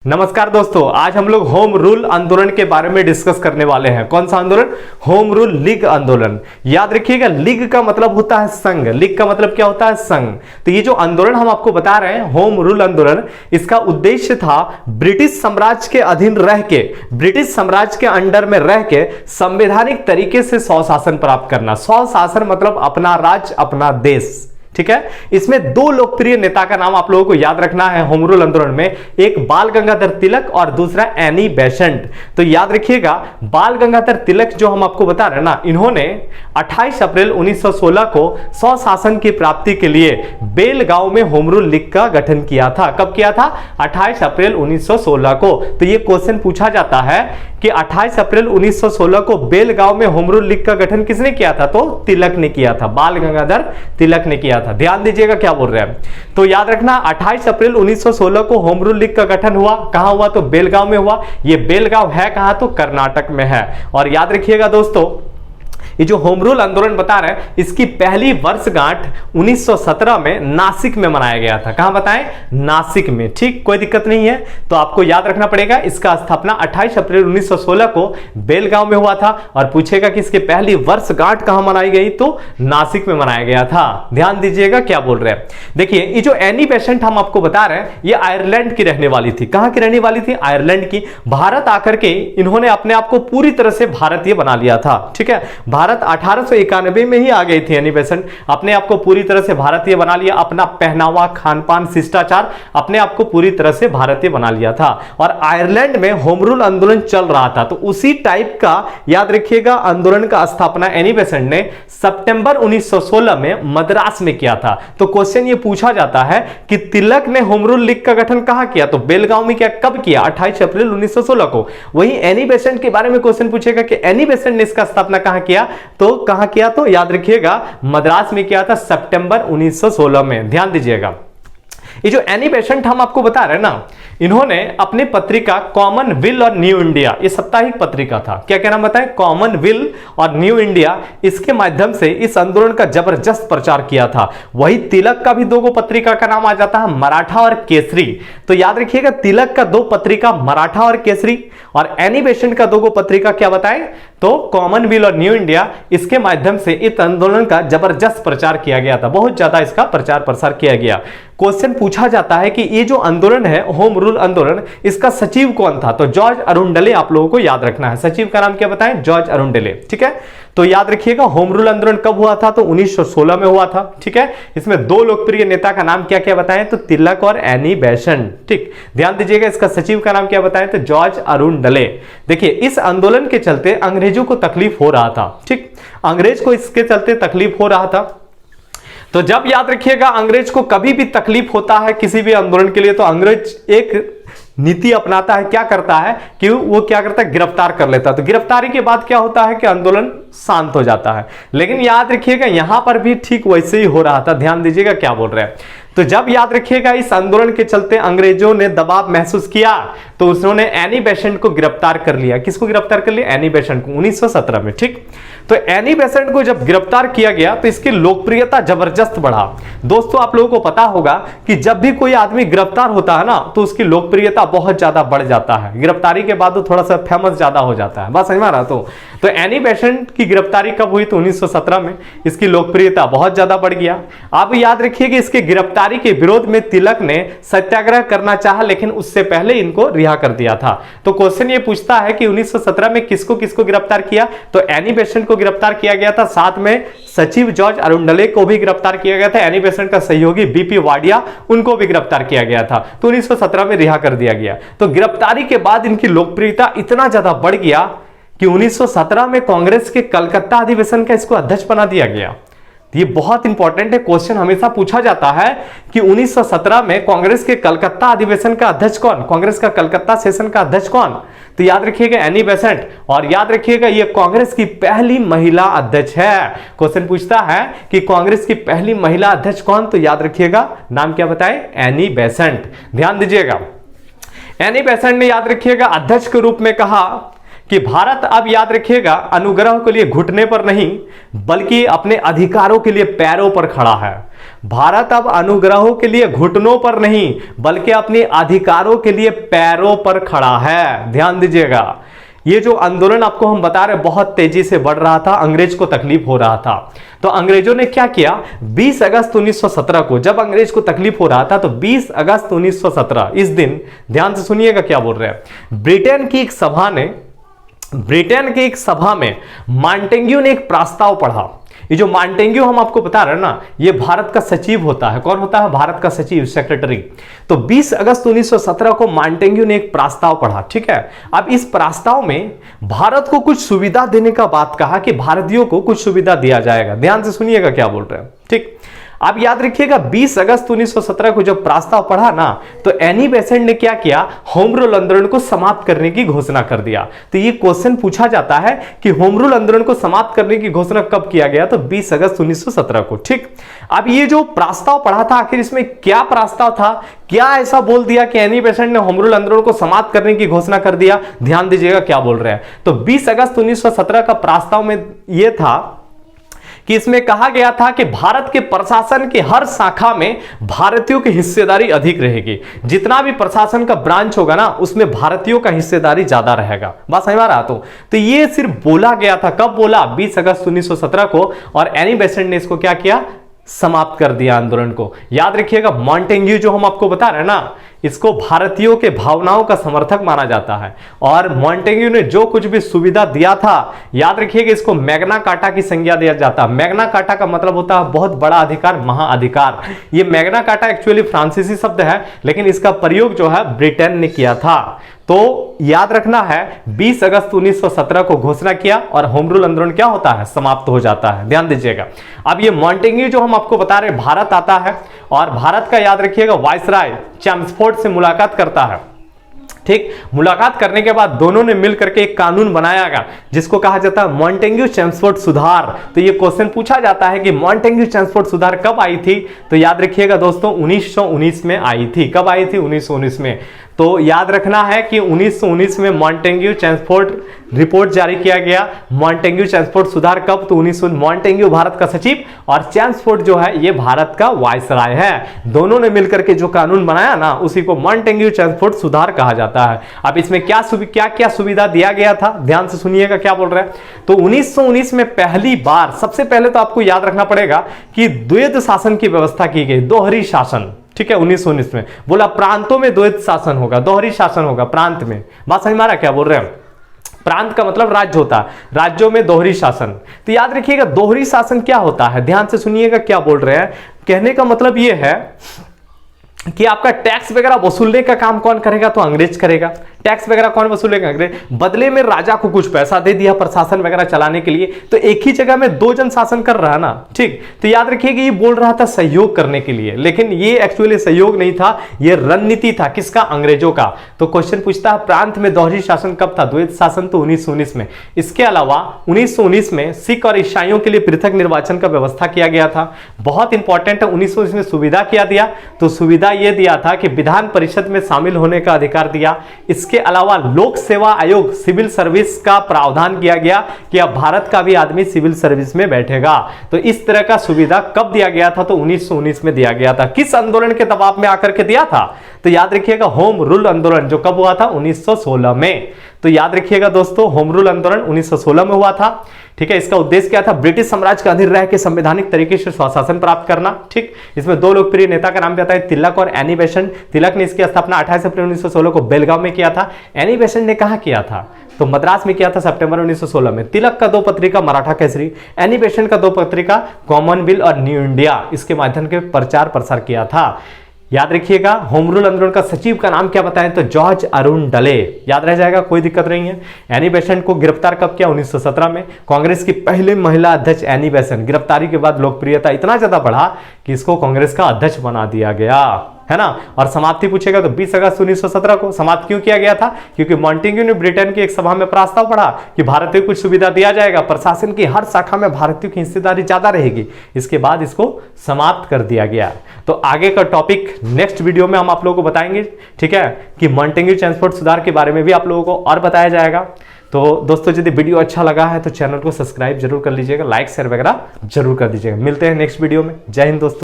नमस्कार दोस्तों, आज हम लोग होम रूल आंदोलन के बारे में डिस्कस करने वाले हैं। कौन सा आंदोलन? होम रूल लीग आंदोलन। याद रखिएगा, लीग का मतलब होता है संघ। लीग का मतलब क्या होता है? संघ। तो ये जो आंदोलन हम आपको बता रहे हैं, होम रूल आंदोलन, इसका उद्देश्य था ब्रिटिश साम्राज्य के अधीन रह के, ब्रिटिश साम्राज्य के अंडर में रह के संवैधानिक तरीके से स्वशासन प्राप्त करना। स्वशासन मतलब अपना राज्य, अपना देश। ठीक है। इसमें दो लोकप्रिय नेता का नाम आप लोगों को याद रखना है होम रूल आंदोलन में। एक बाल गंगाधर तिलक और दूसरा एनी बेसेंट। तो याद रखिएगा, बाल गंगाधर तिलक जो हम आपको बता रहे हैं ना, इन्होंने 28 अप्रैल 1916 को स्वशासन की प्राप्ति के लिए बेलगांव में होम रूल लीग का गठन किया था। कब किया था? 28 अप्रैल 1916 को। तो ये क्वेश्चन पूछा जाता है कि 28 अप्रैल 1916 को बेलगांव में होम रूल लीग का गठन किसने किया था? तो तिलक ने किया था, बाल गंगाधर तिलक ने किया था। ध्यान दीजिएगा क्या बोल रहे हैं। तो याद रखना, 28 अप्रैल 1916 को होम रूल लीग का गठन हुआ। कहां हुआ? तो बेलगांव में हुआ। ये बेलगांव है कहां? तो कर्नाटक में है। और याद रखिएगा दोस्तों, ये जो होम रूल आंदोलन बता रहे हैं, इसकी पहली वर्षगांठ 1917 में नासिक में मनाया गया था। कहां बताएं? नासिक में। ठीक, कोई दिक्कत नहीं है। तो आपको याद रखना पड़ेगा, इसका स्थापना 28 अप्रैल 1916 को बेलगांव में हुआ था। और पूछेगा कि इसकी पहली वर्षगांठ कहां मनाई गई? तो नासिक में मनाया गया था। ध्यान दीजिएगा क्या बोल रहे हैं। देखिए, ये जो एनी बेसेंट हम आपको बता रहे हैं, ये आयरलैंड की रहने वाली थी। कहां की रहने वाली थी? आयरलैंड की। भारत आकर के इन्होंने अपने आप को पूरी तरह से भारतीय बना लिया था। ठीक है। भारत 1891 में ही आ गई थी एनी बेसेंट। अपने आप को पूरी तरह से भारतीय बना लिया। अपना पहनावा, खान पान, शिष्टाचार, अपने आप को पूरी तरह से भारतीय बना लिया था। और आयरलैंड में होम रूल आंदोलन चल रहा था। तो उसी टाइप का याद रखिएगा आंदोलन का स्थापना एनी बेसेंट ने सितंबर 1916 में मद्रास में किया था। तो क्वेश्चन ये पूछा जाता है कि तिलक ने होम रूल लीग का गठन कहां किया? तो बेलगांव में। क्या? कब किया? 28 अप्रैल 1916 को। वहीं एनी बेसेंट के बारे में क्वेश्चन पूछेगा कि एनी बेसेंट ने इसका स्थापना कहां किया? तो कहां किया? तो याद रखिएगा, मद्रास में किया था सितंबर 1916 में। ध्यान दीजिएगा, ये जो एनी बेसेंट हम आपको बता रहे हैं ना, इन्होंने अपनी पत्रिका कॉमन विल और न्यू इंडिया, ये साप्ताहिक पत्रिका था। क्या क्या नाम बताएं? कॉमन विल और न्यू इंडिया। इसके माध्यम से इस आंदोलन का जबरदस्त प्रचार किया था। वही तिलक का भी दो पत्रिका का नाम आ जाता है, मराठा और केसरी। तो याद रखिएगा, तिलक का दो पत्रिका मराठा और केसरी, और एनी बेसेंट का दो पत्रिका क्या बताएं? तो कॉमन विल और न्यू इंडिया। इसके माध्यम से इस आंदोलन का जबरदस्त प्रचार किया गया था। बहुत ज्यादा इसका प्रचार प्रसार किया गया। क्वेश्चन पूछा जाता है कि ये जो आंदोलन है होम रूल आंदोलन, इसका सचिव कौन था? तो जॉर्ज अरुंडले आप लोगों को याद रखना है। सचिव का नाम क्या बताएं? जॉर्ज अरुंडले। ठीक है। तो याद रखिएगा, होम रूल आंदोलन कब हुआ था? तो 1916 में हुआ था। ठीक है। इसमें दो लोकप्रिय नेता का नाम क्या क्या बताएं? तो तिलक और एनी बेसेंट। ठीक, ध्यान दीजिएगा, इसका सचिव का नाम क्या बताएं? तो जॉर्ज अरुंडले। देखिए, इस आंदोलन के चलते अंग्रेजों को तकलीफ हो रहा था। ठीक, अंग्रेज को इसके चलते तकलीफ हो रहा था। तो जब याद रखिएगा, अंग्रेज को कभी भी तकलीफ होता है किसी भी आंदोलन के लिए, तो अंग्रेज एक नीति अपनाता है। क्या करता है कि वो क्या करता है? गिरफ्तार कर लेता है। तो गिरफ्तारी के बाद क्या होता है कि आंदोलन शांत हो जाता है। लेकिन याद रखिएगा, यहां पर भी ठीक वैसे ही हो रहा था। ध्यान दीजिएगा क्या बोल रहे हैं। तो जब याद रखिएगा, इस आंदोलन के चलते अंग्रेजों ने दबाव महसूस किया, तो उन्होंने एनी बेसेंट को गिरफ्तार कर लिया। किसको गिरफ्तार कर लिया? एनी बेसेंट को, 1917 में। ठीक, तो एनी बेसेंट को जब गिरफ्तार किया गया, तो इसकी लोकप्रियता जबरदस्त बढ़ा। दोस्तों, आप लोगों को पता होगा कि जब भी कोई आदमी गिरफ्तार होता है ना, तो उसकी लोकप्रियता बहुत ज्यादा बढ़ जाता है। गिरफ्तारी के बाद वो थोड़ा सा फेमस ज्यादा हो जाता है। बात समझ में आ रहा? तो एनी बेसेंट की गिरफ्तारी कब हुई? तो 1917 में। इसकी लोकप्रियता बहुत ज्यादा बढ़ गया। आप याद रखिए कि इसके गिरफ्तारी के विरोध में तिलक ने सत्याग्रह करना चाहा, लेकिन उससे पहले इनको रिहा कर दिया था। तो क्वेश्चन ये पूछता है कि 1917 में किसको किसको गिरफ्तार किया? तो एनी बेसेंट को गिरफ्तार किया गया था। साथ में सचिव जॉर्ज अरुंडले को भी गिरफ्तार किया गया था। एनी बेसेंट का सहयोगी बीपी वाडिया, उनको भी गिरफ्तार किया गया था। तो 1917 में रिहा कर दिया गया। तो गिरफ्तारी के बाद इनकी लोकप्रियता इतना ज्यादा बढ़ गया कि 1917 में कांग्रेस के कलकत्ता अधिवेशन का इसको अध्यक्ष बना दिया गया। ये बहुत इंपॉर्टेंट है। क्वेश्चन हमेशा पूछा जाता है कि 1917 में कांग्रेस के कलकत्ता अधिवेशन का अध्यक्ष कौन? कांग्रेस का कलकत्ता सेशन का अध्यक्ष कौन? तो याद रखिएगा, एनी बेसेंट। और याद रखिएगा, ये कांग्रेस की पहली महिला अध्यक्ष है। क्वेश्चन पूछता है कि कांग्रेस की पहली महिला अध्यक्ष कौन? तो याद रखिएगा, नाम क्या बताएं? Annie Besant. ध्यान दीजिएगा, एनी बेसेंट ने याद रखिएगा अध्यक्ष के रूप में कहा कि भारत अब याद रखिएगा अनुग्रह के लिए घुटने पर नहीं, बल्कि अपने अधिकारों के लिए पैरों पर खड़ा है। भारत अब अनुग्रहों के लिए घुटनों पर नहीं बल्कि अपने अधिकारों के लिए पैरों पर खड़ा है। ध्यान दीजिएगा, ये जो आंदोलन आपको हम बता रहे बहुत तेजी से बढ़ रहा था, अंग्रेज को तकलीफ हो रहा था। तो अंग्रेजों ने क्या किया, 20 अगस्त 1917 को, जब अंग्रेज को तकलीफ हो रहा था तो 20 अगस्त 1917 इस दिन, ध्यान से सुनिएगा क्या बोल रहे हैं, ब्रिटेन की एक सभा में मॉन्टेग्यू ने एक प्रस्ताव पढ़ा। ये जो मॉन्टेग्यू हम आपको बता रहे हैं ना, ये भारत का सचिव होता है। कौन होता है, भारत का सचिव, सेक्रेटरी। तो 20 अगस्त 1917 को मॉन्टेग्यू ने एक प्रस्ताव पढ़ा, ठीक है। अब इस प्रस्ताव में भारत को कुछ सुविधा देने का बात कहा कि भारतीयों को कुछ सुविधा दिया जाएगा। ध्यान से सुनिएगा क्या बोल रहे हैं, ठीक। आप याद रखिएगा 20 अगस्त 1917 को जब प्रस्ताव पढ़ा ना, तो एनी बेसेंट ने क्या किया, होम रूल आंदोलन को समाप्त करने की घोषणा कर दिया। तो ये क्वेश्चन पूछा जाता है कि होम रूल आंदोलन को समाप्त करने की घोषणा कब किया गया, तो 20 अगस्त 1917 को, ठीक। अब ये जो प्रस्ताव पढ़ा था, आखिर इसमें क्या प्रस्ताव था, क्या ऐसा बोल दिया कि एनी बेसेंट ने होम रूल आंदोलन को समाप्त करने की घोषणा कर दिया। ध्यान दीजिएगा क्या बोल रहे हैं। तो 20 अगस्त 1917 का प्रस्ताव में यह था कि इसमें कहा गया था कि भारत के प्रशासन के हर शाखा में भारतीयों की हिस्सेदारी अधिक रहेगी। जितना भी प्रशासन का ब्रांच होगा ना, उसमें भारतीयों का हिस्सेदारी ज्यादा रहेगा। बात समझ में आ रहा तो ये सिर्फ बोला गया था। कब बोला, 20 अगस्त 1917 को, और एनी बेसेंट ने इसको क्या किया, समाप्त कर दिया आंदोलन को। याद रखिएगा मॉन्टेग्यू जो हम आपको बता रहे हैं ना, इसको भारतीयों के भावनाओं का समर्थक माना जाता है। और मॉन्टेग्यू ने जो कुछ भी सुविधा दिया था, याद रखिएगा इसको मैग्ना कार्टा की संज्ञा दिया जाता है। मैग्ना कार्टा का मतलब होता है बहुत बड़ा अधिकार, महाअधिकार। ये मैग्ना कार्टा एक्चुअली फ्रांसीसी शब्द है, लेकिन इसका प्रयोग जो है ब्रिटेन ने किया था। तो याद रखना है 20 अगस्त 1917 को घोषणा किया और होम रूल आंदोलन क्या होता है, समाप्त हो जाता है। ध्यान दीजिएगा। अब ये मॉन्टेग्यू जो हम आपको बता रहे हैं, भारत आता है और भारत का याद रखिएगा वायसराय चैम्सफोर्ड से मुलाकात करता है, ठीक। मुलाकात करने के बाद दोनों ने मिलकर के एक कानून बनाया गया जिसको कहा जाता है मॉन्टेग्यू चैम्सफोर्ड सुधार। तो ये क्वेश्चन पूछा जाता है कि मॉन्टेग्यू चैम्सफोर्ड सुधार कब आई थी, तो याद रखिएगा दोस्तों 1919 में आई थी। कब आई थी, 1919 में। तो याद रखना है कि 1919 में मॉन्टेग्यू चैम्सफोर्ड रिपोर्ट जारी किया गया। मॉन्टेग्यू चैम्सफोर्ड सुधार कब, तो 1919। मॉन्टेग्यू भारत का सचिव और चैम्सफोर्ड जो है ये भारत का वायसराय है। दोनों ने मिलकर के जो कानून बनाया ना, उसी को मॉन्टेग्यू चैम्सफोर्ड सुधार कहा जाता है। अब इसमें क्या क्या सुविधा दिया गया था, ध्यान से सुनिएगा क्या बोल रहे हैं। तो 1919 में पहली बार, सबसे पहले तो आपको याद रखना पड़ेगा कि द्वैध शासन की व्यवस्था की गई, दोहरी शासन, ठीक है। 1919 में बोला प्रांतों में द्वैध शासन होगा, दोहरी शासन होगा प्रांत में। बात समझ में आ रहा है क्या बोल रहे हैं। प्रांत का मतलब राज्य होता है, राज्यों में दोहरी शासन। तो याद रखिएगा दोहरी शासन क्या होता है, ध्यान से सुनिएगा क्या बोल रहे हैं। कहने का मतलब यह है कि आपका टैक्स वगैरह वसूलने का काम कौन करेगा, तो अंग्रेज करेगा। टैक्स वगैरह कौन वसूलेगा, अंग्रेज। बदले में राजा को कुछ पैसा दे दिया प्रशासन वगैरह चलाने के लिए। तो एक ही जगह में दो जन शासन कर रहा है ना, ठीक। तो याद रखिएगा ये बोल रहा था सहयोग करने के लिए, लेकिन ये एक्चुअली सहयोग नहीं था, ये रणनीति था। किसका, अंग्रेजों का। तो क्वेश्चन पूछता है प्रांत में दोहरी शासन कब था, द्वैध शासन, तो 1919 में। इसके अलावा 1919 में सिख और ईसाइयों के लिए पृथक निर्वाचन का व्यवस्था किया गया था। बहुत इंपॉर्टेंट है, 1919 में सुविधा क्या दिया, तो सुविधा यह दिया था कि विधान परिषद में शामिल होने का अधिकार दिया। इसके अलावा लोक सेवा आयोग, सिविल सर्विस का प्रावधान किया गया कि अब भारत का भी आदमी सिविल सर्विस में बैठेगा। तो इस तरह का सुविधा कब दिया गया था, तो 1919 में दिया गया था। किस आंदोलन के दबाव में आकर के दिया था, तो याद रखिएगा होम रूल आंदोलन, जो कब हुआ था, 1916 में। तो याद रखिएगा दोस्तों होम रूल आंदोलन 1916 में हुआ था, ठीक है। इसका उद्देश्य क्या था, ब्रिटिश साम्राज्य के अधीन रह के संवैधानिक तरीके से स्वशासन प्राप्त करना, ठीक। इसमें दो लोकप्रिय नेता का नाम भी आता है, तिलक और एनी बेसेंट। तिलक ने इसकी स्थापना 28 अप्रैल 1916 को बेलगांव में किया था। एनी बेसेंट ने कहां किया था, तो मद्रास में किया था सितंबर 1916 में। तिलक का दो पत्रिका मराठा केसरी, एनी बेसेंट का दो पत्रिका कॉमनवेल्थ और न्यू इंडिया, इसके माध्यम के प्रचार प्रसार किया था। याद रखिएगा होम रूल आंदोलन का सचिव का नाम क्या बताएं, तो जॉर्ज अरुण डले। याद रह जाएगा, कोई दिक्कत नहीं है। एनी बेसेंट को गिरफ्तार कब किया, 1917 में। कांग्रेस की पहले महिला अध्यक्ष एनी बेसेंट। गिरफ्तारी के बाद लोकप्रियता इतना ज्यादा बढ़ा कि इसको कांग्रेस का अध्यक्ष बना दिया गया, है ना। और समाप्ति पूछेगा तो 20 अगस्त 1917 को समाप्त क्यों किया गया था, क्योंकि मॉन्टेग्यू ने ब्रिटेन की एक सभा में प्रस्ताव पढ़ा कि भारतीयों को कुछ सुविधा दिया जाएगा, प्रशासन की हर शाखा में भारतीयों की हिस्सेदारी ज्यादा रहेगी। इसके बाद इसको समाप्त कर दिया गया। तो आगे का टॉपिक नेक्स्ट वीडियो में हम आप लोगों को बताएंगे, ठीक है, कि मॉन्टेग्यू चैम्सफोर्ड सुधार के बारे में भी आप लोगों को और बताया जाएगा। तो दोस्तों यदि वीडियो अच्छा लगा है तो चैनल को सब्सक्राइब जरूर कर लीजिएगा, लाइक शेयर वगैरह जरूर कर दीजिएगा। मिलते हैं नेक्स्ट वीडियो में। जय हिंद दोस्तों।